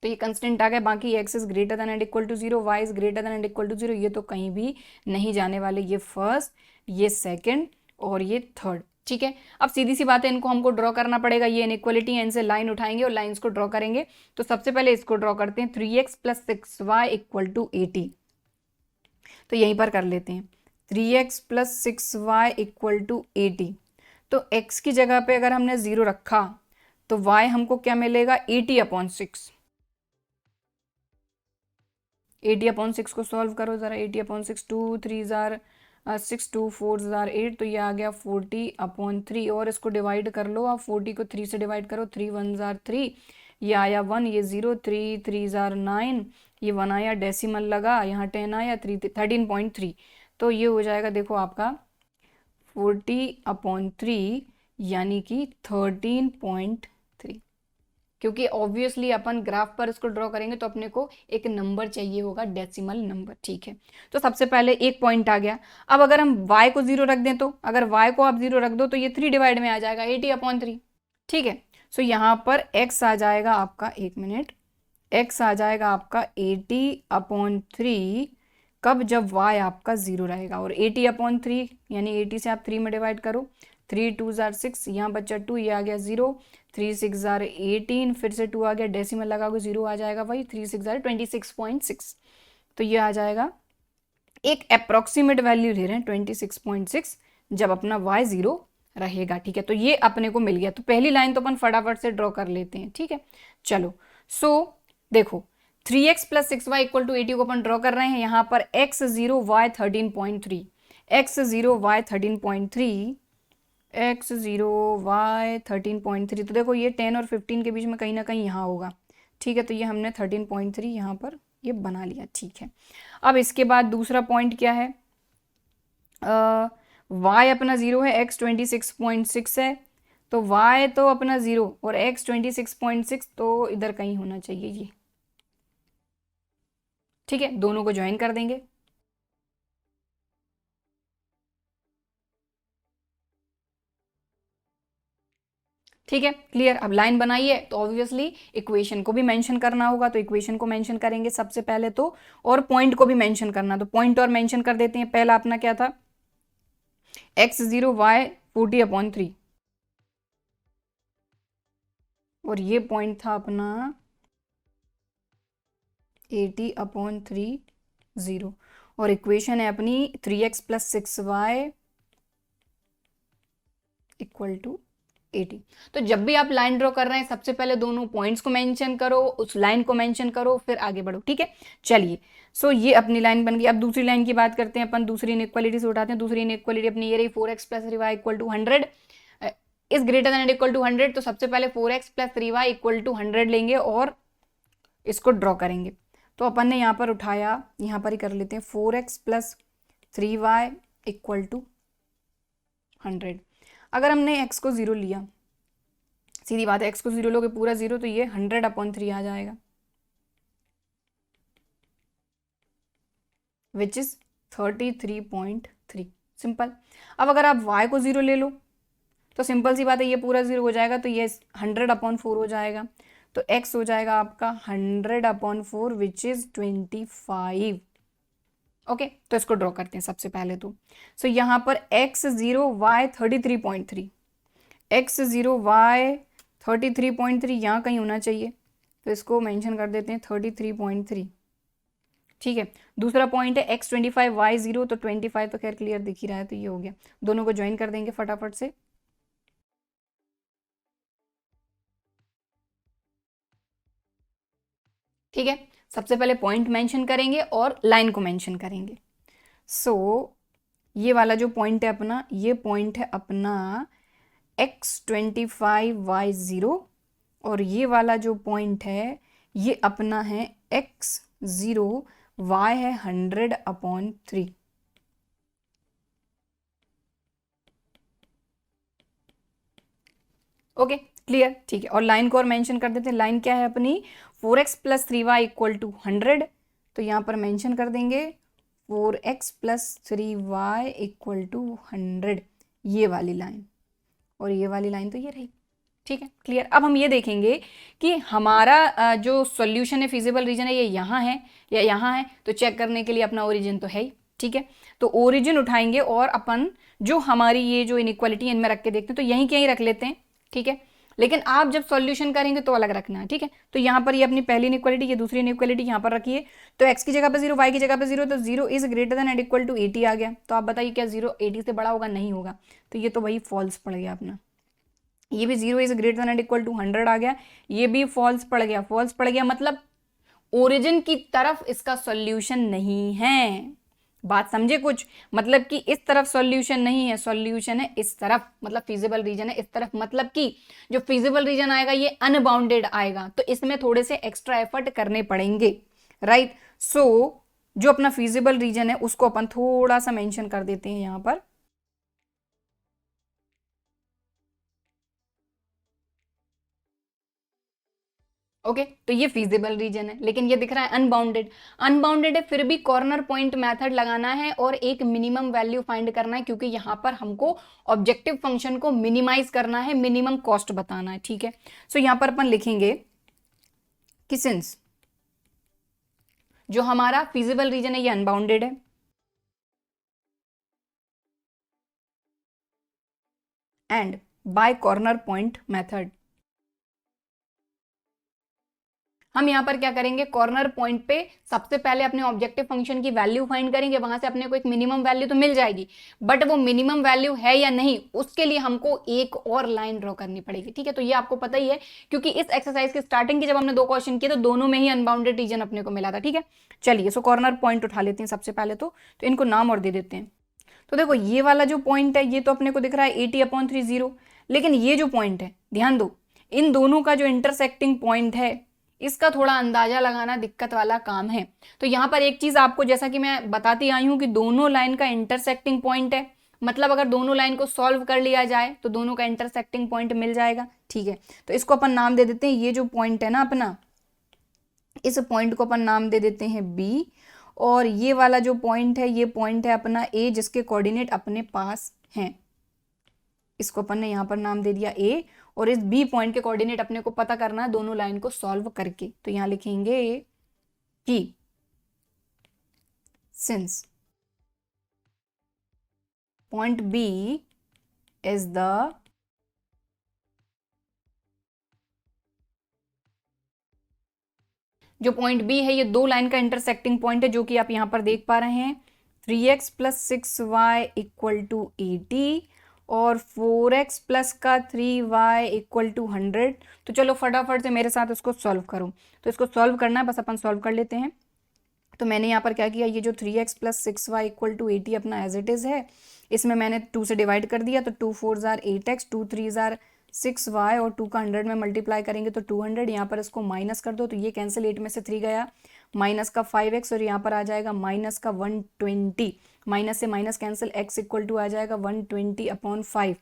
तो ये कंस्टेंट आ गया। बाकी x is greater than and equal to 0, y is greater than and equal to 0, ये तो कहीं भी नहीं जाने वाले, ये फर्स्ट, ये सेकंड और ये थर्ड, ठीक है। अब सीधी सी बात है, इनको हमको ड्रॉ करना पड़ेगा, ये इनइक्वालिटी है, इनसे लाइन उठाएंगे और लाइंस को ड्रॉ करेंगे। तो सबसे पहले इसको ड्रॉ करते हैं, 3x plus 6y equal to 80, तो यहीं पर कर लेते हैं 3x plus 6y equal to 80। तो x की जगह पे अगर हमने 0 रखा तो y हमको क्या मिलेगा, 80/6। 80/6 को सॉल्व करो ज़रा, 80/6, 2 3 जार 6, 2 4 जार 8, तो ये आ गया 40/3, और इसको डिवाइड कर लो आप, 40 को 3 से डिवाइड करो, 3 1 जार 3, ये आया 1, ये 0, 3 3 जार 9, ये 1 आया, डेसिमल लगा, यहाँ 10 आया, 13.3, तो ये हो जाएगा देखो आपका 40/3 यानी कि 13.3, क्योंकि ऑब्वियसली अपन ग्राफ पर इसको ड्रॉ करेंगे तो अपने को एक नंबर चाहिए होगा, डेसिमल नंबर, ठीक है। तो सबसे पहले एक पॉइंट आ गया। अब अगर हम y को 0 रख दें, तो अगर y को आप 0 रख दो तो ये 3 डिवाइड में आ जाएगा 80/3, ठीक है। सो यहाँ पर x आ जाएगा आपका, एक मिनट, x आ जाएगा आपका 80/3, कब? जब y आपका 0 रहेगा, और 80/3 यानी 80 से आप 3 में डिवाइड करो, 3 2 जार 6, यहाँ बच्चा 2, ये आ गया 0, 3 6 जार 18, फिर से 2 आ गया, डेसिमल लगाओगे 0 आ जाएगा, वही 3 6 जार 26.6, तो ये आ जाएगा, एक अप्रोक्सीमेट वैल्यू ले रहे हैं 26.6 जब अपना y 0 रहेगा, ठीक है। तो ये अपने को मिल गया। तो पहली लाइन तो अपन फटाफट से ड्रॉ कर लेते हैं, ठीक है। चलो सो देखो 3x plus 6y equal to 80 को अपन ड्रॉ कर रहे हैं। यहाँ पर x 0 y 13.3, x 0 y 13.3, x 0 y 13.3, तो देखो ये 10 और 15 के बीच में कहीं ना कहीं यहाँ होगा, ठीक है। तो ये हमने 13.3 यहाँ पर ये बना लिया, ठीक है। अब इसके बाद दूसरा पॉइंट क्या है, y अपना 0 है, x 26.6 है, तो y तो अपना 0 और x 26.6, तो इधर कहीं होना चाहिए ये, ठीक है। दोनों को ज्वाइन कर देंगे, ठीक है, क्लियर। अब लाइन बनाई है तो ऑब्वियसली इक्वेशन को भी मेंशन करना होगा, तो इक्वेशन को मेंशन करेंगे सबसे पहले तो, और पॉइंट को भी मेंशन करना, तो पॉइंट और मेंशन कर देते हैं। पहला अपना क्या था, x 0 y 40/3, और ये पॉइंट था अपना 80/3 0, और इक्वेशन है अपनी 3x plus 6y equal to 80। तो जब भी आप लाइन ड्रॉ कर रहे हैं सबसे पहले दोनों पॉइंट्स को मेंशन करो, उस लाइन को मेंशन करो, फिर आगे बढ़ो, ठीक है। चलिए सो ये अपनी लाइन बन गई। अब दूसरी लाइन की बात करते हैं अपन, दूसरी इनइक्वालिटी से उठाते हैं। दूसरी इनइक्वालिटी अपनी ये रही, 4x plus 3y equal to 100 is greater than equal to 100, तो सबसे पहले 4x plus 3y equal to 100 लेंगे और इसको ड्रॉ करेंगे। तो अपन ने यहाँ पर उठाया, यहाँ पर ही कर लेते हैं, 4x plus 3y equal to 100। अगर हमने x को 0 लिया, सीधी बात है, x को 0 लोगे पूरा 0, तो ये 100/3 आ जाएगा, विच इज 33.3। सिंपल। अब अगर आप y को 0 ले लो तो सिंपल सी बात है, ये पूरा 0 हो जाएगा, तो ये 100/4 हो जाएगा, तो x हो जाएगा आपका 100/4 विच इज 25। ओके, तो इसको ड्रॉ करते हैं सबसे पहले तो। सो यहाँ पर x0 y 33.3, x0 y 33.3 यहाँ कहीं होना चाहिए, तो इसको मेंशन कर देते हैं 33.3। ठीक है, दूसरा पॉइंट है x25 y0, तो 25 तो खैर क्लियर दिख ही रहा है, तो ये हो गया। दोनों को ज्वाइन कर देंगे फटाफट से। ठीक है, सबसे पहले पॉइंट मेंशन करेंगे और लाइन को मेंशन करेंगे। सो ये वाला जो पॉइंट है अपना, ये पॉइंट है अपना x25 y0, और ये वाला जो पॉइंट है ये अपना है x0 y है 100/3। Okay, clear. ठीक है, और लाइन को और मेंशन कर देते हैं। लाइन क्या है अपनी, 4x + 3y = 100, तो यहाँ पर मेंशन कर देंगे 4x + 3y = 100, ये वाली लाइन, और ये वाली लाइन तो ये रही। ठीक है, क्लियर। अब हम ये देखेंगे कि हमारा जो सॉल्यूशन है, फिजिबल रीजन है, ये यहाँ है या यहाँ है, तो चेक करने के लिए अपना ओरिजिन तो है ही। ठीक है, तो ओरिजिन उठाएंगे और अपन जो हमारी ये जो इनइक्वालिटी इनमें रख के देखते हैं, तो यहीं कहीं रख लेते हैं। ठीक है, लेकिन आप जब सॉल्यूशन करेंगे तो अलग रखना है। ठीक है, तो यहाँ पर ये अपनी पहली इनइक्वालिटी, ये दूसरी इनइक्वालिटी यहाँ पर रखिए, तो x की जगह पे 0, y की जगह पे 0, तो 0 is greater than and equal to 80 आ गया। तो आप बताइए क्या 0 80 से बड़ा होगा? नहीं होगा, तो ये तो वही फॉल्स पड़ गया अपना। ये भी 0 is greater than and equal to 100 आ गया, ये भी फॉल्स पड़ गया। फॉल्स पड़ गया मतलब ओरिजिन की तरफ इसका सॉल्यूशन नहीं है। बात समझे कुछ? मतलब कि इस तरफ सॉल्यूशन नहीं है, सॉल्यूशन है इस तरफ, मतलब फिजिबल रीजन है इस तरफ, मतलब कि जो फिजिबल रीजन आएगा ये अनबाउंडेड आएगा, तो इसमें थोड़े से एक्स्ट्रा एफर्ट करने पड़ेंगे। राइट, सो जो अपना फिजिबल रीजन है उसको अपन थोड़ा सा मेंशन कर देते हैं यहां पर। ओके, तो ये फिजिबल रीजन है, लेकिन ये दिख रहा है अनबाउंडेड। अनबाउंडेड है, फिर भी कॉर्नर पॉइंट मेथड लगाना है और एक मिनिमम वैल्यू फाइंड करना है, क्योंकि यहां पर हमको ऑब्जेक्टिव फंक्शन को मिनिमाइज करना है, मिनिमम कॉस्ट बताना है। ठीक है, सो यहां पर अपन लिखेंगे कि सिंस जो हमारा फिजिबल रीजन है ये अनबाउंडेड है, and by corner point method हम यहाँ पर क्या करेंगे, कॉर्नर पॉइंट पे सबसे पहले अपने ऑब्जेक्टिव फंक्शन की वैल्यू फाइंड करेंगे, वहां से अपने को एक मिनिमम वैल्यू तो मिल जाएगी, बट वो मिनिमम वैल्यू है या नहीं उसके लिए हमको एक और लाइन ड्रॉ करनी पड़ेगी। ठीक है, तो ये आपको पता ही है, क्योंकि इस एक्सरसाइज की स्टार्टिंग की जब हमने 2 क्वेश्चन किए तो दोनों में ही अनबाउंडेड रीजन अपने को मिला था। ठीक है, चलिए, सो कॉर्नर पॉइंट उठा लेते हैं सबसे पहले तो इनको नाम और दे देते हैं। तो देखो ये वाला जो पॉइंट है ये तो अपने को दिख रहा है 80/30, लेकिन ये जो पॉइंट है ध्यान दो, इन दोनों का जो इंटरसेक्टिंग पॉइंट है इसका थोड़ा अंदाजा लगाना दिक्कत वाला काम है। तो यहां पर एक चीज आपको, जैसा कि मैं बताती आई हूं कि दोनों लाइन का इंटरसेक्टिंग पॉइंट है, मतलब अगर दोनों लाइन को सॉल्व कर लिया जाए तो दोनों का इंटरसेक्टिंग पॉइंट मिल जाएगा। ठीक है, तो इसको अपन नाम दे देते हैं, ये जो पॉइंट है ना अपना, इस पॉइंट को अपन नाम दे देते हैं बी, और ये वाला जो पॉइंट है ये पॉइंट है अपना ए, जिसके कोऑर्डिनेट अपने पास हैं, इसको अपन ने यहां पर नाम दे दिया ए, और इस बी पॉइंट के कोऑर्डिनेट अपने को पता करना है दोनों लाइन को सॉल्व करके, तो यहां लिखेंगे कि since point B is the जो पॉइंट बी है ये 2 लाइन का इंटरसेक्टिंग पॉइंट है, जो कि आप यहां पर देख पा रहे हैं, 3x + 6y = 80 और 4x + का 3y = 100। तो चलो फटाफट से मेरे साथ इसको सॉल्व करो। तो इसको सॉल्व करना है, बस अपन सॉल्व कर लेते हैं। तो मैंने यहाँ पर क्या किया, ये जो 3x + 6y = 80 अपना एज इट इज है, इसमें मैंने 2 से डिवाइड कर दिया, तो 2 4 जार 8x, 2 3 जार 6y, और 2 का 100 में मल्टीप्लाई करेंगे तो 200। यहाँ पर इसको माइनस कर दो, तो ये कैंसिल, 8 में से 3 गया, माइनस का 5x, और यहाँ पर आ जाएगा माइनस का 120, माइनस से माइनस कैंसिल, x = आ जाएगा 120/5,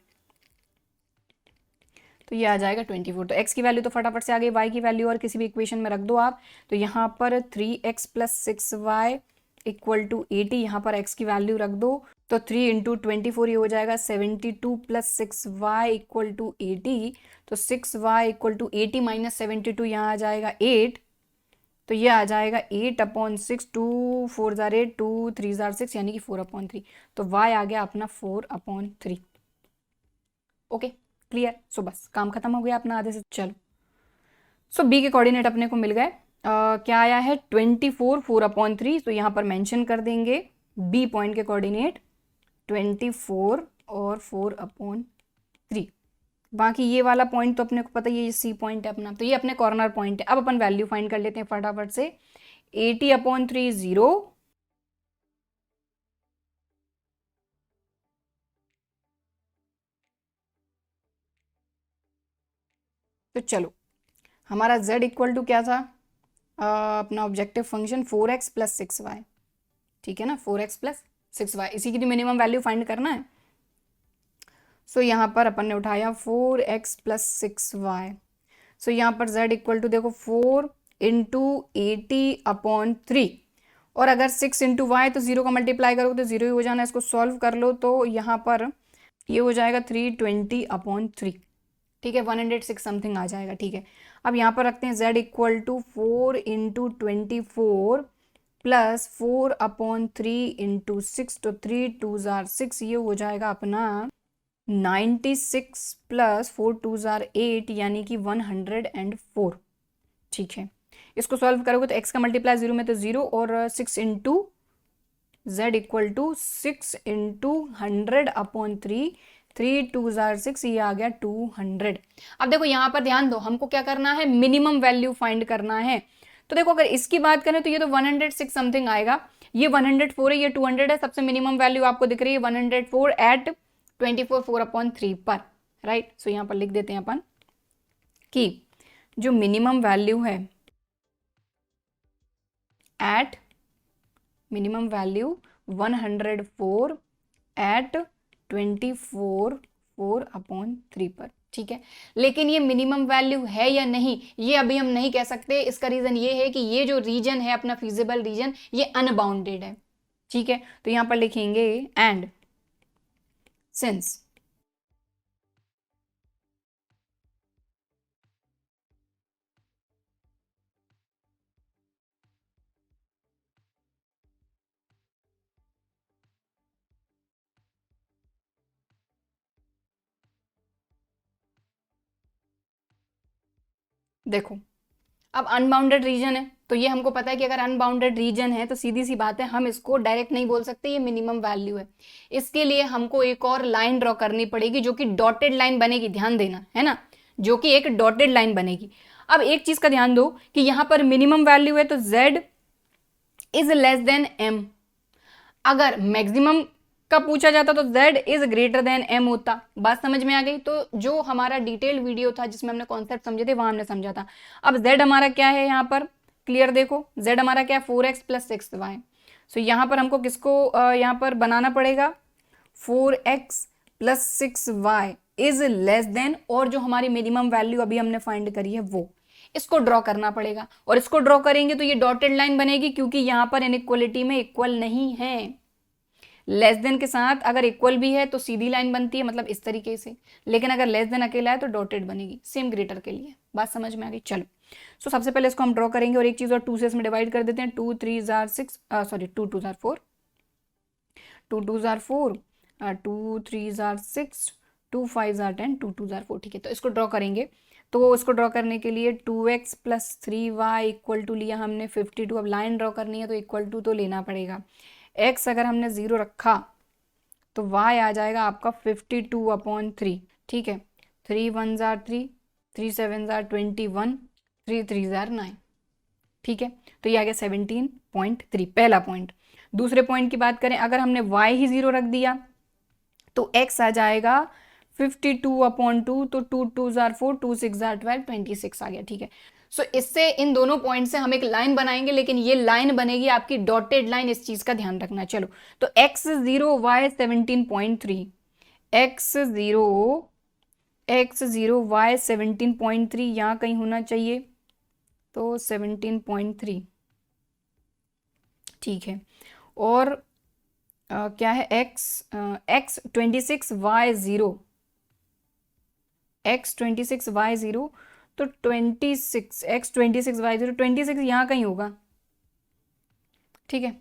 तो ये आ जाएगा 24। तो x की वैल्यू तो फटाफट से आ गई, y की वैल्यू और किसी भी इक्वेशन में रख दो आप। तो यहाँ पर 3x + 6y इक्वल टू 80, यहाँ पर x की वैल्यू रख दो तो 3 इंटू 24 ये हो जाएगा 72 प्लस 6y इक्वल टू 80, तो 6y इक्वल टू 80 माइनस 72 यहाँ आ जाएगा 8, तो ये आ जाएगा 8/6, 2 4 जार 8, 2 3 जार 6 यानी कि 4/3, तो y आ गया अपना 4/3। Okay clear. सो बस काम खत्म हो गया अपना आधे से। चलो सो b के कोऑर्डिनेट अपने को मिल गए। क्या आया है 24 4/3, तो यहाँ पर मेंशन कर देंगे b पॉइंट के कोऑर्डिनेट 24 और 4/3। बाकी ये वाला पॉइंट तो अपने को पता है, ये सी पॉइंट है अपना, तो ये अपने कॉर्नर पॉइंट है। अब अपन वैल्यू फाइंड कर लेते हैं फटाफट से। 80/3 0, तो चलो हमारा z इक्वल टू क्या था, अपना objective function 4x plus 6y, ठीक है ना, 4x प्लस 6y, इसी की तो मिनिमम वैल्यू फाइंड करना है। सो यहाँ पर अपन ने उठाया 4x प्लस 6y, सो यहाँ पर z इक्वल टू देखो 4 इंटू 80/3, और अगर 6 इंटू वाई तो 0 का मल्टीप्लाई करोगे तो 0 ही हो जाना है। इसको सॉल्व कर लो तो यहाँ पर ये हो जाएगा 320/3, ठीक है, 106 समथिंग आ जाएगा। ठीक है, अब यहाँ पर रखते हैं z equal to 4 into 24 plus 4/3 into 6, तो 3 2 जार 6, ये हो जाएगा अपना 96 प्लस 4 2 जार 8 यानी कि 104। ठीक है, इसको सॉल्व करोगे तो x का मल्टीप्लाई 0 में तो 0, और 6 into z equal to 6 into 100/3, 3 2 जार 6, ये आ गया 200। अब देखो यहाँ पर ध्यान दो, हमको क्या करना है, मिनिमम वैल्यू फाइंड करना है। तो देखो अगर इसकी बात करें तो ये तो 106 समथिंग आएगा, ये 104 है, ये 200 है, सबसे मिनिमम वैल्यू आपको दिख रही है 104 एट 24 4/3 पर, राइट। सो यहाँ पर लिख देते हैं अपन कि जो मिनिमम वैल्यू है एट मिनिमम वैल्यू 104 एट 24 4/3 पर, ठीक है। लेकिन ये मिनिमम वैल्यू है या नहीं, ये अभी हम नहीं कह सकते। इसका रीजन ये है कि ये जो रीजन है अपना फीजिबल रीजन, ये अनबाउंडेड है, ठीक है। तो यहां पर लिखेंगे एंड सिंस देखो अब अनबाउंडेड रीजन है, तो ये हमको पता है कि अगर अनबाउंडेड रीजन है तो सीधी सी बात है, हम इसको डायरेक्ट नहीं बोल सकते ये मिनिमम वैल्यू है। इसके लिए हमको एक और लाइन ड्रॉ करनी पड़ेगी, जो कि डॉटेड लाइन बनेगी, ध्यान देना है ना, जो कि एक डॉटेड लाइन बनेगी। अब एक चीज का ध्यान दो कि यहां पर मिनिमम वैल्यू है तो z is less then m, अगर मैक्सिमम का पूछा जाता तो z is greater then m होता। बात समझ में आ गई। तो जो हमारा डिटेल वीडियो था जिसमें हमने कॉन्सेप्ट समझे थे, वहां हमने समझा था। अब z हमारा क्या है, यहाँ पर क्लियर देखो, z हमारा क्या है 4x प्लस 6y। सो यहाँ पर हमको किसको यहाँ पर बनाना पड़ेगा, 4x plus 6y is less then, और जो हमारी मिनिमम वैल्यू अभी हमने फाइंड करी है वो, इसको ड्रॉ करना पड़ेगा। और इसको ड्रॉ करेंगे तो ये डॉटेड लाइन बनेगी, क्योंकि यहाँ पर इनइक्वलिटी में इक्वल नहीं है। लेस देन के साथ अगर इक्वल भी है तो सीधी लाइन बनती है, मतलब इस तरीके से, लेकिन अगर लेस देन अकेला है तो डॉटेड बनेगी, सेम ग्रेटर के लिए। बात समझ में आ गई। चलो सो सबसे पहले इसको हम ड्रॉ करेंगे, और एक चीज और 2 से इसमें डिवाइड कर देते हैं। 2 3 jar 6, sorry 2 2 jar 4, 2 2 jar 4, 2 3 jar 6, 2 5 jar 10, 2 2 jar 4। ठीक है, तो इसको ड्रॉ करेंगे। तो इसको ड्रॉ करने के लिए 2x plus 3y equal to लिया हमने 52। अब लाइन ड्रॉ करनी है तो इक्वल टू तो लेना पड़ेगा। x अगर हमने 0 रखा तो y आ जाएगा आपका 52/3, ठीक है। 3 1 जार 3, 3 7 जार 21, 3 3 जार 9, ठीक है। तो ये आ गया 17.3, पहला पॉइंट। दूसरे पॉइंट की बात करें, अगर हमने y ही 0 रख दिया तो x आ जाएगा 52/2, तो 2 2 जार 4, 2 6 जार 12, 26 आ गया, ठीक है। सो इससे इन दोनों पॉइंट से हम एक लाइन बनाएंगे, लेकिन ये लाइन बनेगी आपकी डॉटेड लाइन, इस चीज का ध्यान रखना। चलो तो x0 y 17.3, x0 y 17.3 यहाँ कहीं होना चाहिए, तो 17.3, ठीक है। और क्या है x 26 y 0, x 26 y 0, तो 26 x 26 y 0, 26 यहाँ कहीं होगा, ठीक है,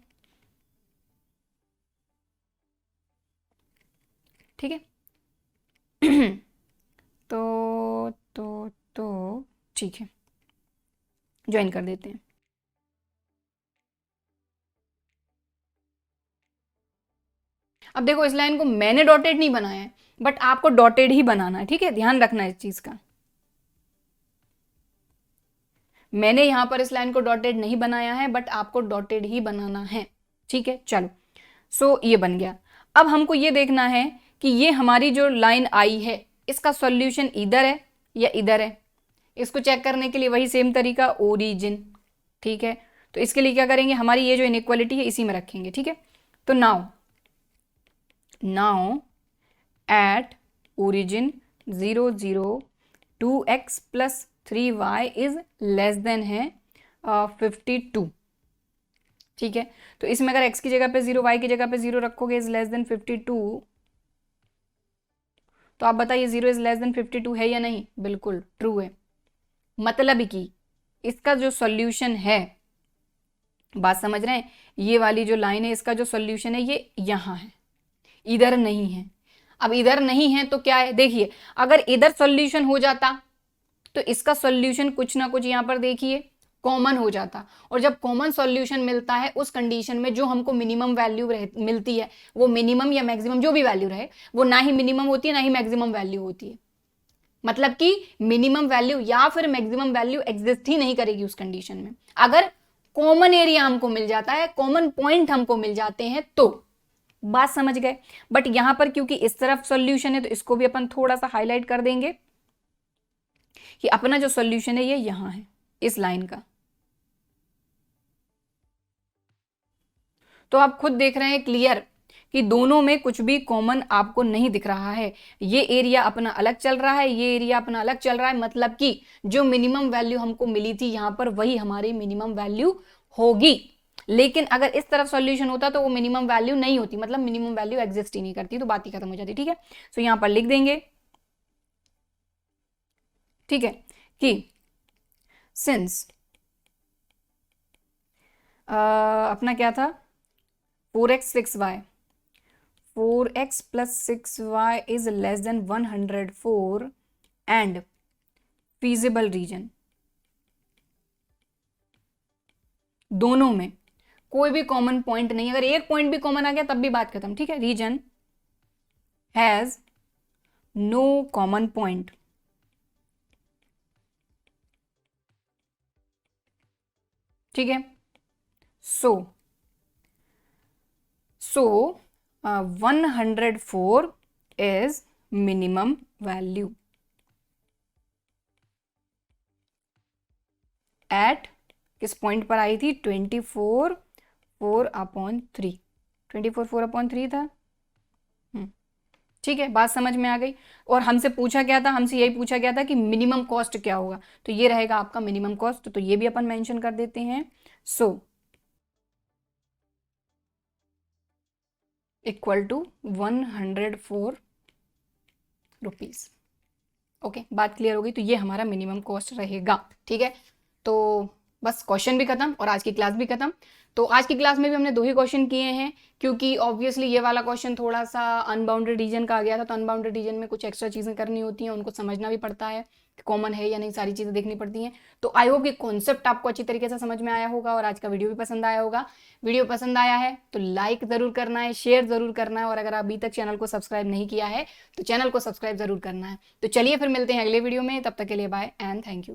ठीक है। तो ठीक है, ज्वाइन कर देते हैं। अब देखो इस लाइन को मैंने डॉटेड नहीं बनाया है, बट आपको डॉटेड ही बनाना है, ठीक है, ध्यान रखना है इस चीज का। मैंने यहां पर इस लाइन को डॉटेड नहीं बनाया है, बट आपको डॉटेड ही बनाना है, ठीक है। चलो, सो ये बन गया। अब हमको ये देखना है कि ये हमारी जो लाइन आई है इसका सॉल्यूशन इधर है या इधर है। इसको चेक करने के लिए वही सेम तरीका, ओरिजिन, ठीक है। तो इसके लिए क्या करेंगे, हमारी ये जो इनइक्वालिटी है इसी में रखेंगे, ठीक है। तो now at origin 0 0 2x plus 3y is less then है 52, ठीक है। तो इसमें अगर x की जगह पे 0, y की जगह पे 0 रखोगे, इज लेस देन 52, तो आप बताइए 0 इज लेस देन 52 है या नहीं? बिल्कुल ट्रू है। मतलब कि इसका जो सॉल्यूशन है, बात समझ रहे हैं, ये वाली जो लाइन है इसका जो सॉल्यूशन है ये यहां है, इधर नहीं है। अब इधर नहीं है तो क्या है, देखिए अगर इधर सॉल्यूशन हो जाता तो इसका सॉल्यूशन कुछ ना कुछ यहां पर देखिए कॉमन हो जाता, और जब कॉमन सॉल्यूशन मिलता है उस कंडीशन में जो हमको मिनिमम वैल्यू मिलती है, वो मिनिमम या मैक्सिमम जो भी वैल्यू रहे, वो ना ही मिनिमम होती है ना ही मैक्सिमम वैल्यू होती है। मतलब कि मिनिमम वैल्यू या फिर मैक्सिमम वैल्यू एग्जिस्ट ही नहीं करेगी उस कंडीशन में। अगर कॉमन एरिया हमको मिल जाता है, कॉमन पॉइंट हमको मिल जाते हैं तो बात समझ गए। बट यहां पर क्योंकि इस तरफ सॉल्यूशन है तो इसको भी अपन थोड़ा सा हाईलाइट कर देंगे कि अपना जो सॉल्यूशन है ये यहां है, इस लाइन का। तो आप खुद देख रहे हैं क्लियर कि दोनों में कुछ भी कॉमन आपको नहीं दिख रहा है। ये एरिया अपना अलग चल रहा है, ये एरिया अपना अलग चल रहा है, मतलब कि जो मिनिमम वैल्यू हमको मिली थी यहां पर वही हमारी मिनिमम वैल्यू होगी। लेकिन अगर इस तरफ सॉल्यूशन होता तो वो मिनिमम वैल्यू नहीं होती, मतलब मिनिमम वैल्यू एग्जिस्ट ही नहीं करती, तो बात ही खत्म हो जाती, ठीक है। सो यहां पर लिख देंगे, ठीक है, कि सिंस अपना क्या था 4x 6y, 4x plus 6y is less than 104 and feasible region, दोनों में कोई भी कॉमन पॉइंट नहीं, अगर एक पॉइंट भी कॉमन आ गया तब भी बात खत्म, ठीक है। Region has no common point, ठीक है। So 104 is minimum value at किस पॉइंट पर आई थी, 24 4/3, 24 4/3 था, ठीक है, बात समझ में आ गई। और हमसे पूछा क्या था, हमसे यही पूछा गया था कि मिनिमम कॉस्ट क्या होगा, तो ये रहेगा आपका मिनिमम कॉस्ट, तो ये भी अपन मेंशन कर देते हैं। So equal to 104 rupees. Okay, बात क्लियर हो गई। तो ये हमारा मिनिमम कॉस्ट रहेगा, ठीक है। तो बस क्वेश्चन भी खत्म और आज की क्लास भी खत्म। तो आज की क्लास में भी हमने 2 ही क्वेश्चन किए हैं, क्योंकि ऑब्वियसली ये वाला क्वेश्चन थोड़ा सा अनबाउंडेड रीजन का आ गया था, तो अनबाउंडेड रीजन में कुछ एक्स्ट्रा चीज़ें करनी होती हैं, उनको समझना भी पड़ता है, कॉमन है या नहीं, सारी चीज़ें देखनी पड़ती हैं। तो आई होप कि कॉन्सेप्ट आपको अच्छी तरीके से समझ में आया होगा और आज का वीडियो भी पसंद आया होगा। वीडियो पसंद आया है तो लाइक ज़रूर करना है, शेयर ज़रूर करना है, और अगर अभी तक चैनल को सब्सक्राइब नहीं किया है तो चैनल को सब्सक्राइब ज़रूर करना है। तो चलिए फिर मिलते हैं अगले वीडियो में, तब तक के लिए बाय एंड थैंक यू।